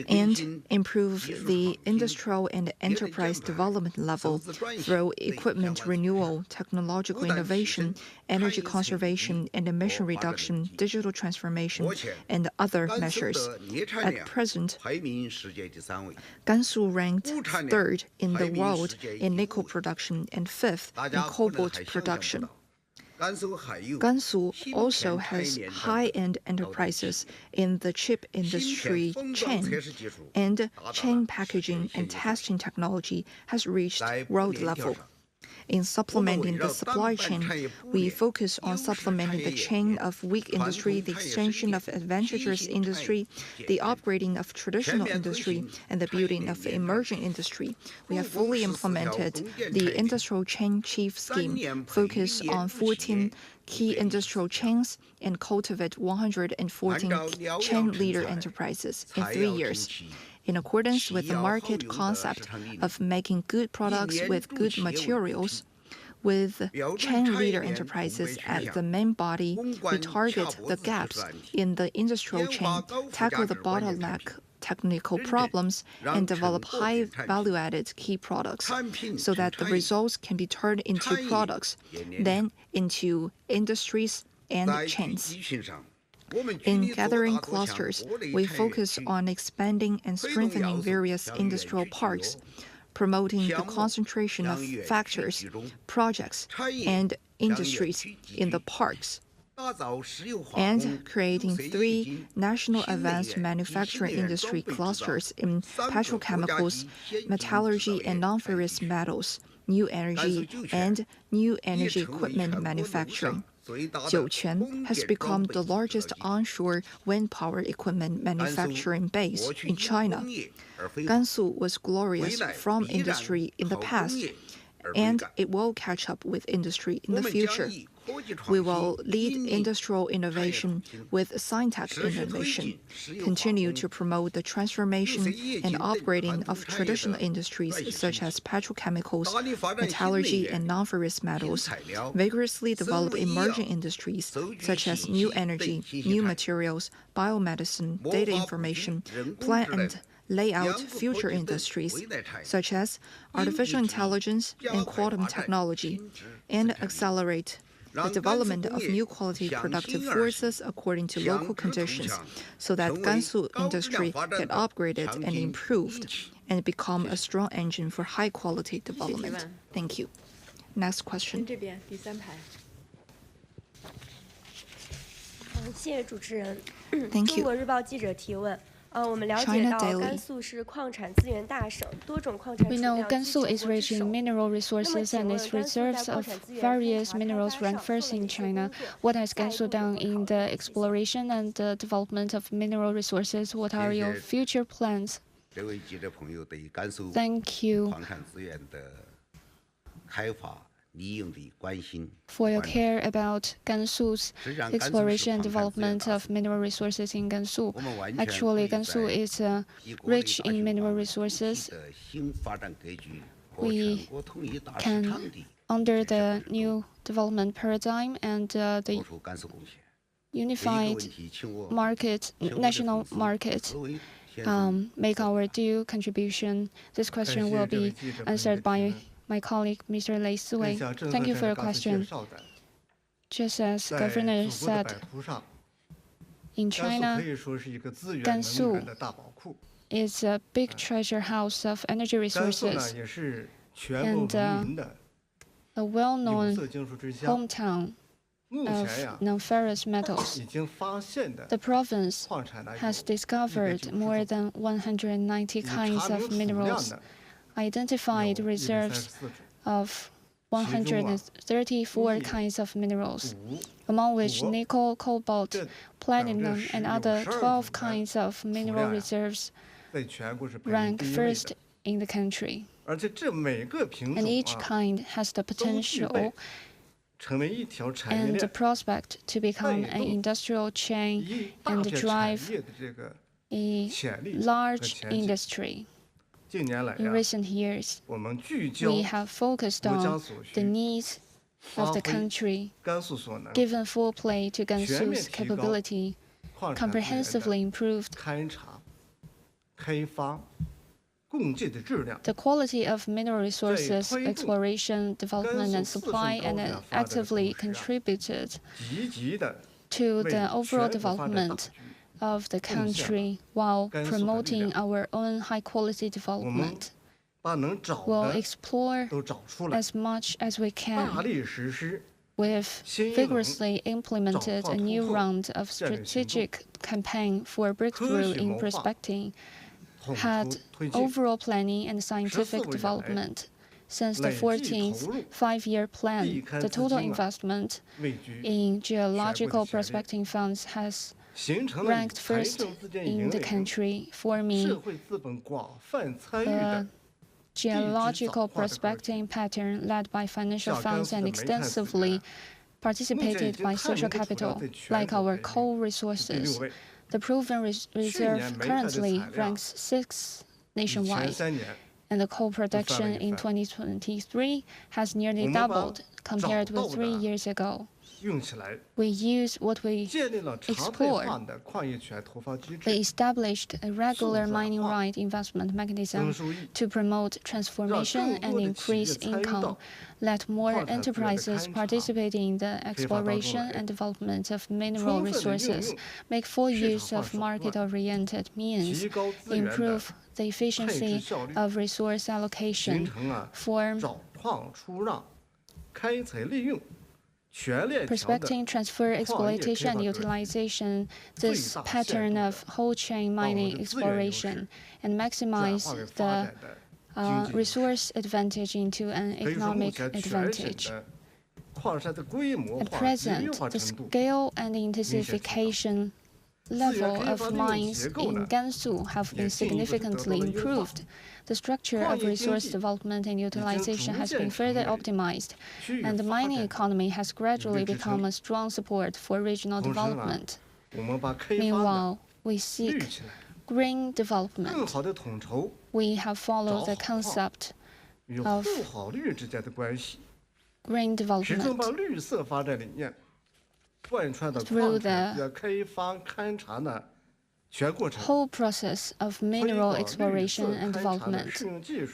and improve the industrial and enterprise development level through equipment renewal, technological innovation, energy conservation and emission reduction, digital transformation, and other measures. At present, Gansu ranked 3rd in the world in nickel production and 5th in cobalt production. Gansu also has high-end enterprises in the chip industry chain, and chain packaging and testing technology has reached world level. In supplementing the supply chain, we focus on supplementing the chain of weak industry, the extension of advantageous industry, the upgrading of traditional industry, and the building of emerging industry. We have fully implemented the industrial chain chief scheme, focus on 14 key industrial chains, and cultivate 114 chain leader enterprises in 3 years. In accordance with the market concept of making good products with good materials, with chain leader enterprises as the main body, we target the gaps in the industrial chain, tackle the bottleneck technical problems, and develop high value-added key products so that the results can be turned into products, then into industries and chains. In gathering clusters, we focus on expanding and strengthening various industrial parks, promoting the concentration of factors, projects, and industries in the parks, and creating 3 national advanced manufacturing industry clusters in petrochemicals, metallurgy and non-ferrous metals, new energy, and new energy equipment manufacturing. Jiuquan has become the largest onshore wind power equipment manufacturing base in China. Gansu was glorious from industry in the past, and it will catch up with industry in the future. We will lead industrial innovation with science-tech innovation, continue to promote the transformation and upgrading of traditional industries such as petrochemicals, metallurgy, and non-ferrous metals, vigorously develop emerging industries such as new energy, new materials, biomedicine, data information, plan and lay out future industries such as artificial intelligence and quantum technology, and accelerate the development of new quality productive forces according to local conditions so that Gansu industry get upgraded and improved and become a strong engine for high quality development. Thank you. Next question. 谢谢主持人。 Thank 中 you. 国日报记者提问。我们了解到甘肃是矿产资源大省，多种矿产 We 储 know 量 Gansu 居 is 全国 rich 之 in 首。 mineral resources and its reserves of various minerals rank first in China. What has Gansu done in the exploration and the development of mineral resources? What are your future plans? Thank you for your care about Gansu's exploration and development of mineral resources in Gansu. Actually, Gansu is rich in mineral resources. We can, under the new development paradigm and the unified market, national market, make our due contribution? This question will be answered by my colleague, Mr. Lei Siwei. Thank you for your question. Just as Governor said, in China, Gansu is a big treasure house of energy resources and a well-known hometown of non-ferrous metals. The province has discovered more than 190 kinds of minerals, identified reserves of 134 kinds of minerals, among which nickel, cobalt, platinum, and other 12 kinds of mineral reserves rank first in the country. And each kind has the potential and the prospect to become an industrial chain and drive a large industry. In recent years, we have focused on the needs of the country, given full play to Gansu's capability, comprehensively improved the quality of mineral resources, exploration, development, and supply, and actively contributed to the overall development of the country while promoting our own high-quality development. We'll explore as much as we can. We've vigorously implemented a new round of strategic campaign for breakthrough in prospecting, had overall planning and scientific development. Since the 14th five-year plan, the total investment in geological prospecting funds has ranked first in the country, forming the geological prospecting pattern led by financial funds and extensively participated by social capital, like our coal resources. The proven reserve currently ranks 6th nationwide, and the coal production in 2023 has nearly doubled compared with 3 years ago. We use what we explore. We established a regular mining right investment mechanism to promote transformation and increase income, let more enterprises participate in the exploration and development of mineral resources, make full use of market-oriented means, improve the efficiency of resource allocation, form prospecting, transfer, exploitation, and utilization, this pattern of whole chain mining exploration, and maximize the resource advantage into an economic advantage. At present, the scale and intensification level of mines in Gansu have been significantly improved. The structure of resource development and utilization has been further optimized, and the mining economy has gradually become a strong support for regional development. Meanwhile, we seek green development. We have followed the concept of green development through the whole process of mineral exploration and development,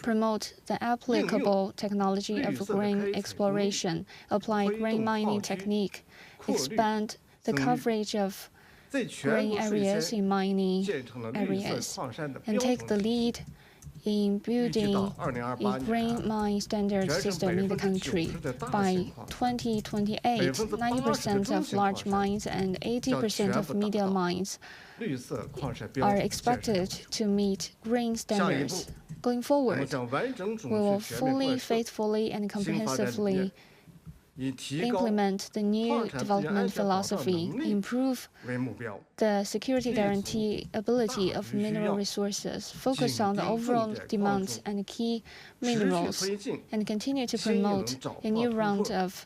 promote the applicable technology of green exploration, apply green mining technique, expand the coverage of green areas in mining areas, and take the lead in building a green mine standard system in the country. By 2028, 90% of large mines and 80% of medium mines are expected to meet green standards. Going forward, we will fully, faithfully, and comprehensively implement the new development philosophy, improve the security guarantee ability of mineral resources, focus on the overall demand and key minerals, and continue to promote a new round of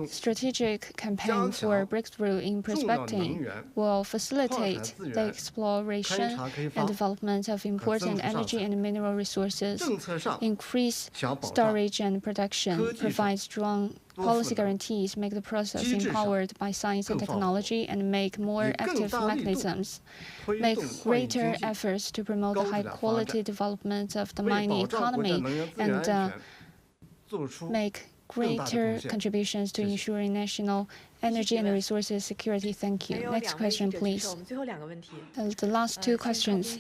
strategic campaign for breakthrough in prospecting will facilitate the exploration and development of important energy and mineral resources, increase storage and production, provide strong policy guarantees, make the process empowered by science and technology, and make more active mechanisms, make greater efforts to promote the high-quality development of the mining economy, and make greater contributions to ensuring national energy and resources security. Thank you. Next question, please. The last two questions.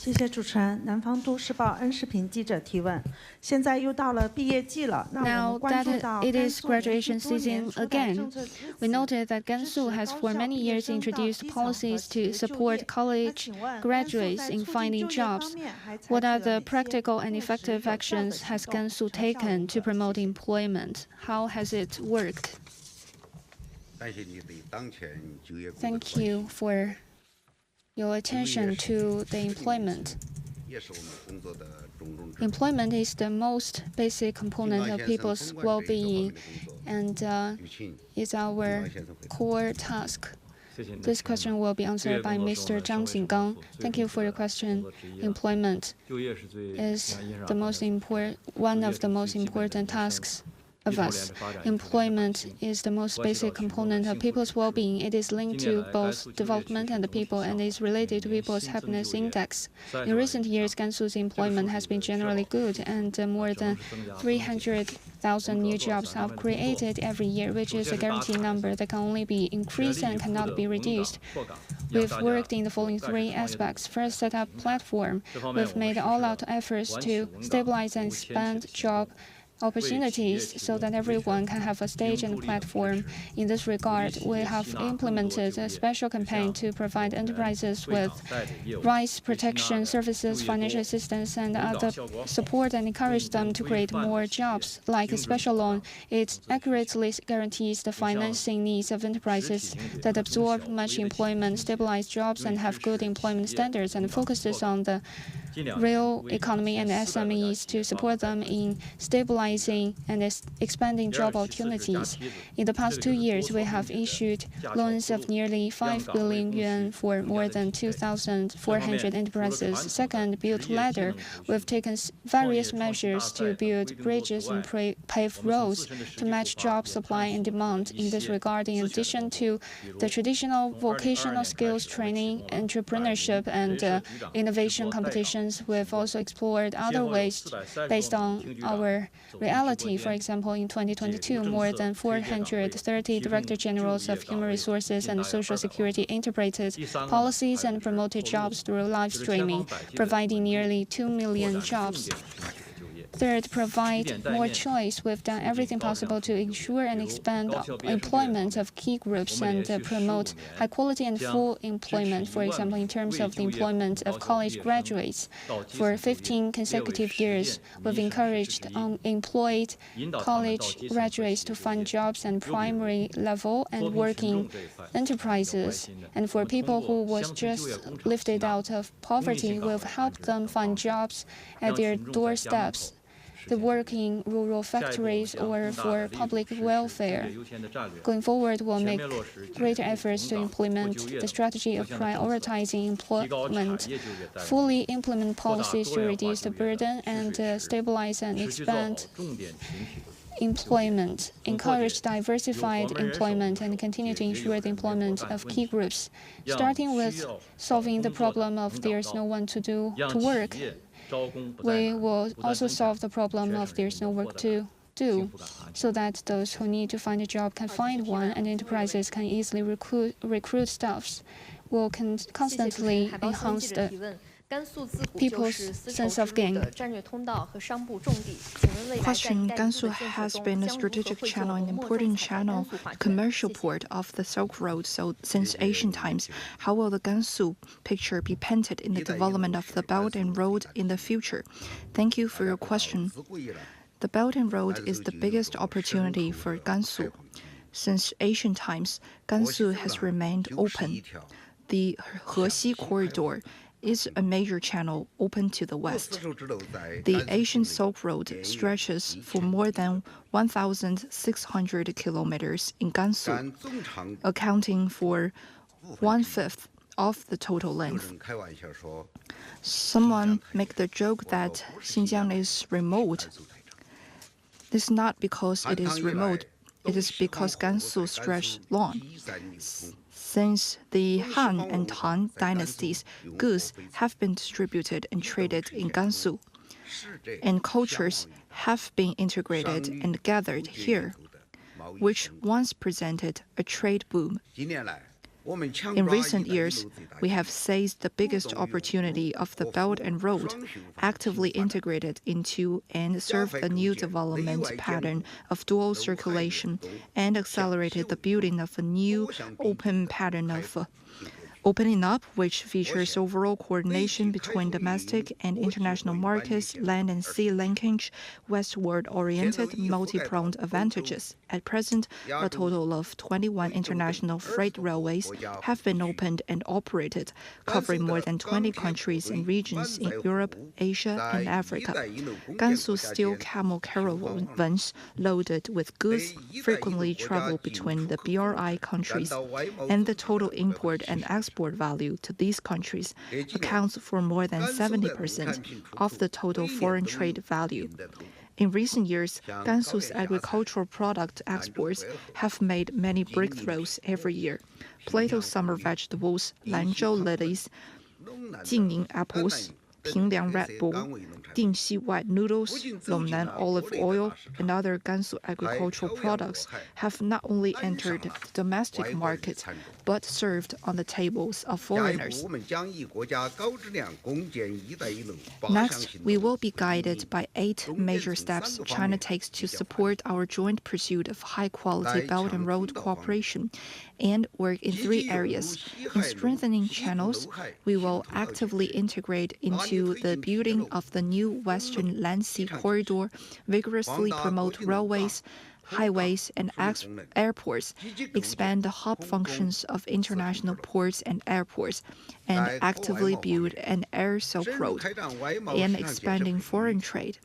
谢谢主持人。南方都市报恩视频记者提问：现在又到了毕业季了，那我们关注到 it is graduation season again. We noted that Gansu has for many years introduced policies to support college graduates in finding jobs. What are the practical and effective actions has Gansu taken to promote employment? How has it worked? Thank you for your attention to the employment. Employment is the most basic component of people's well-being and is our core task. This question will be answered by Mr. Zhang Jinggang. Thank you for your question. Employment is one of the most important tasks of us. Employment is the most basic component of people's well-being. It is linked to both development and the people, and is related to people's happiness index. In recent years, Gansu's employment has been generally good, and more than 300,000 new jobs are created every year, which is a guaranteed number that can only be increased and cannot be reduced. We've worked in the following three aspects. First, set up platform. We've made all-out efforts to stabilize and expand job opportunities so that everyone can have a stage and platform. In this regard, we have implemented a special campaign to provide enterprises with rights protection services, financial assistance, and other support, and encourage them to create more jobs. Like a special loan, it accurately guarantees the financing needs of enterprises that absorb much employment, stabilize jobs, and have good employment standards, and focuses on the real economy and SMEs to support them in stabilizing and expanding job opportunities. In the past 2 years, we have issued loans of nearly 5 billion yuan for more than 2,400 enterprises. Second, build ladder. We've taken various measures to build bridges and pave roads to match job supply and demand. In this regard, in addition to the traditional vocational skills training, entrepreneurship, and innovation competitions, we've also explored other ways based on our reality. For example, in 2022, more than 430 Director Generals of Human Resources and Social Security interpreted policies and promoted jobs through live streaming, providing nearly 2 million jobs. Third, provide more choice. We've done everything possible to ensure and expand employment of key groups and promote high quality and full employment. For example, in terms of the employment of college graduates, for 15 consecutive years, we've encouraged unemployed college graduates to find jobs at primary level and working enterprises. And for people who was just lifted out of poverty, we've helped them find jobs at their doorsteps. They work in rural factories or for public welfare. Going forward, we'll make greater efforts to implement the strategy of prioritizing employment, fully implement policies to reduce the burden, and stabilize and expand employment, encourage diversified employment, and continue to ensure the employment of key groups, starting with solving the problem of there's no one to work. We will also solve the problem of there's no work to do, so that those who need to find a job can find one, and enterprises can easily recruit staffs. We'll constantly enhance the people's sense of gain. Question: Gansu has been a strategic channel, an important channel, commercial port of the Silk Road since ancient times. How will the Gansu picture be painted in the development of the Belt and Road in the future? Thank you for your question. The Belt and Road is the biggest opportunity for Gansu. Since ancient times, Gansu has remained open. The Hexi corridor is a major channel open to the west. The Asian Silk Road stretches for more than 1,600 kilometers in Gansu, accounting for 1/5 of the total length. Someone make the joke that Xinjiang is remote. It's not because it is remote, it is because Gansu stretched long. Since the Han and Tang dynasties, goods have been distributed and traded in Gansu, and cultures have been integrated and gathered here, which once presented a trade boom. In recent years, we have seized the biggest opportunity of the Belt and Road, actively integrated into and served the new development pattern of dual circulation, and accelerated the building of a new open pattern of opening up, which features overall coordination between domestic and international markets, land and sea linkage, westward-oriented, multi-pronged advantages. At present, a total of 21 international freight railways have been opened and operated, covering more than 20 countries and regions in Europe, Asia, and Africa. Gansu steel camel caravans loaded with goods frequently travel between the BRI countries, and the total import and export value to these countries accounts for more than 70% of the total foreign trade value. In recent years, Gansu's agricultural product exports have made many breakthroughs every year. Plato summer vegetables, Lanzhou lilies, Jingning apples, Pingliang Red Bull, Dingxi white noodles, Longnan olive oil, and other Gansu agricultural products have not only entered the domestic market, but served on the tables of foreigners. Next, we will be guided by 8 major steps China takes to support our joint pursuit of high-quality Belt and Road cooperation, and work in 3 areas. In strengthening channels, we will actively integrate into the building of the new Western Land Sea Corridor, vigorously promote railways, highways, and airports, expand the hub functions of international ports and airports, and actively build an air Silk Road, and expanding foreign trade.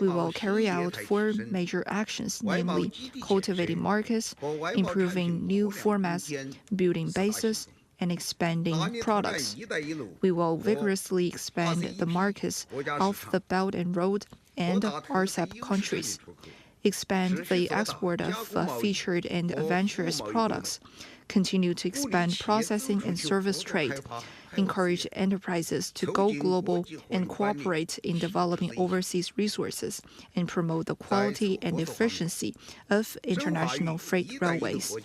We will carry out 4 major actions, namely cultivating markets, improving new formats, building bases, and expanding products. We will vigorously expand the markets of the Belt and Road and RCEP countries, expand the export of featured and adventurous products, continue to expand processing and service trade, encourage enterprises to go global and cooperate in developing overseas resources, and promote the quality and efficiency of international freight railways.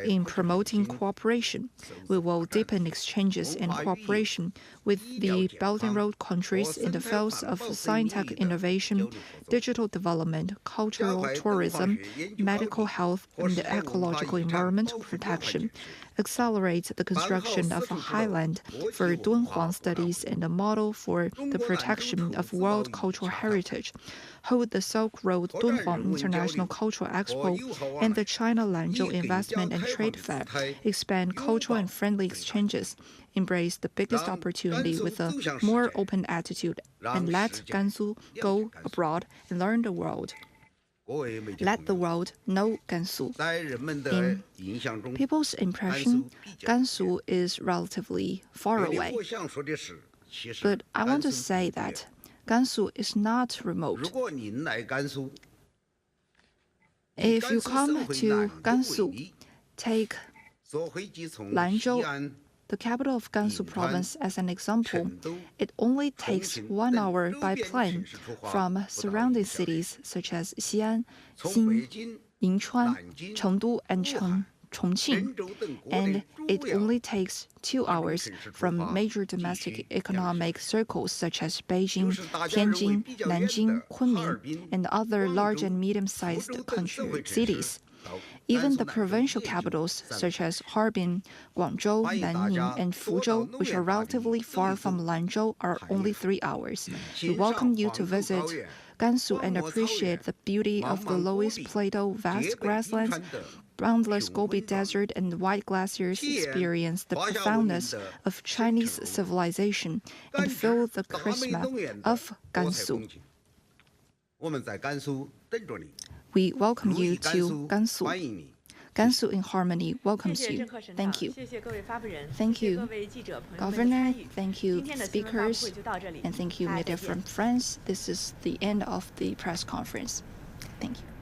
In promoting cooperation, we will deepen exchanges and cooperation with the Belt and Road countries in the fields of scientific innovation, digital development, cultural tourism, medical health, and ecological environmental protection, accelerate the construction of a highland for Dunhuang studies and a model for the protection of world cultural heritage, hold the Silk Road Dunhuang International Cultural Expo and the China Lanzhou Investment and Trade Fair, expand cultural and friendly exchanges, embrace the biggest opportunity with a more open attitude, and let Gansu go abroad and learn the world. Let the world know Gansu. In people's impression, Gansu is relatively far away. But I want to say that Gansu is not remote. If you come to Gansu, take Lanzhou, the capital of Gansu Province, as an example. It only takes 1 hour by plane from surrounding cities such as Xi'an, Xin, Yinchuan, Chengdu, and Chongqing, and it only takes 2 hours from major domestic economic circles such as Beijing, Tianjin, Nanjing, Kunming, and other large and medium-sized cities. Even the provincial capitals such as Harbin, Guangzhou, Nanning, and Fuzhou, which are relatively far from Lanzhou, are only 3 hours. We welcome you to visit Gansu and appreciate the beauty of the Loess Plateau vast grasslands, boundless Gobi Desert and white glaciers experience the profoundness of Chinese civilization and feel the charisma of Gansu. We welcome you to Gansu. Gansu in Harmony welcomes you. Thank you. Thank you, Governor. Thank you, speakers. And thank you, media friends. This is the end of the press conference. Thank you.